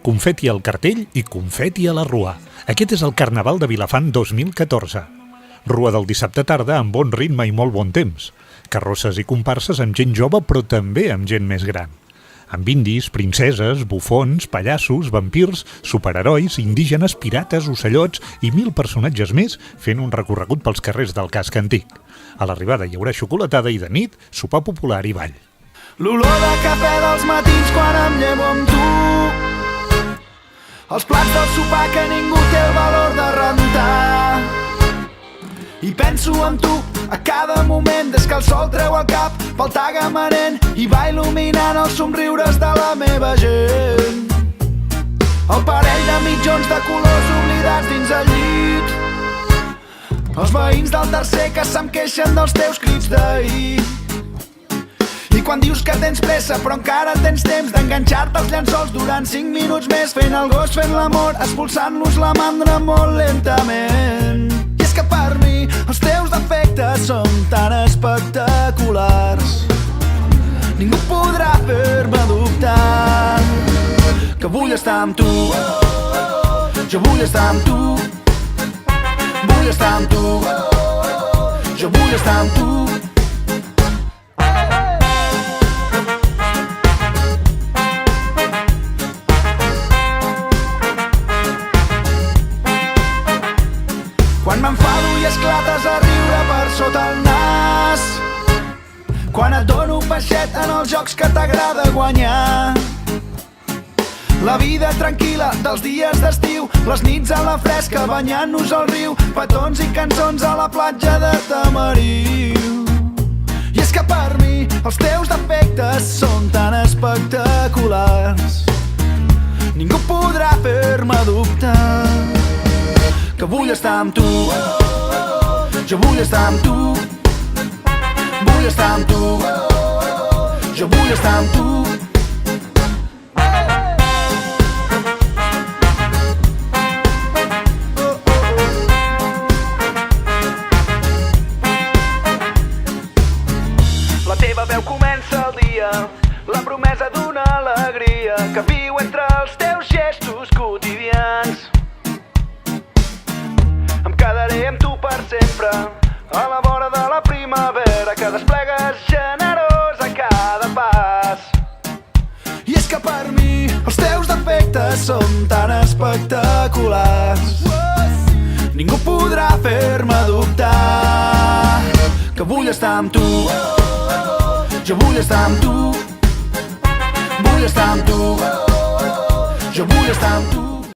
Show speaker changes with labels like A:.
A: Confeti al cartell i confeti a la rua. Aquest és el Carnaval de Vilafant 2014. Rua del dissabte tarda amb bon ritme i molt bon temps. Carrosses i comparses amb gent jove però també amb gent més gran. Amb indis, princeses, bufons, pallassos, vampirs, superherois, indígenes, pirates, ocellots i 1000 personatges més fent un recorregut pels carrers del casc antic. A l'arribada hi haurà xocolatada i de nit, sopar popular i ball.
B: L'olor de cafè dels matins quan em llevo amb tu. Els plats del sopar que ningú té el valor de rentar. I penso en tu a cada moment des que el sol treu el cap pel tagamanent i va il·luminant els somriures de la meva gent. El parell de mitjons de colors oblidats dins el llit. Els veïns del tercer que se'm queixen dels teus crits d'ahir. I quan dius que tens pressa però encara tens temps d'enganxar-te als llençols durant 5 minuts més fent el gos, fent l'amor, expulsant-los la mandra molt lentament. I és que per mi els teus defectes són tan espectaculars. Ningú podrà fer-me dubtar que vull estar amb tu. Jo vull estar amb tu. Vull estar amb tu. Jo vull estar amb tu. Quan m'enfado i esclates a riure per sota el nas. Quan et dono peixet en els jocs que t'agrada guanyar. La vida tranquil·la dels dies d'estiu, les nits a la fresca banyant-nos al riu, petons i cançons a la platja de Tamariu. I és que per mi els teus defectes són tan espectaculars. Ningú podrà fer-me dubtar que vull estar amb tu. Jo vull estar amb tu. Vull estar amb tu. Jo vull estar amb tu. La teva veu comença el dia, la promesa d'una alegria que viu entre els teus gestos quotidians. Em quedaré amb tu per sempre, a la vora de la primavera que desplegues generós a cada pas. I és que per mi els teus defectes són tan espectaculars. Ningú podrà fer-me dubtar que vull estar amb tu. Jo vull estar amb tu. Vull estar amb tu. Jo vull estar amb tu.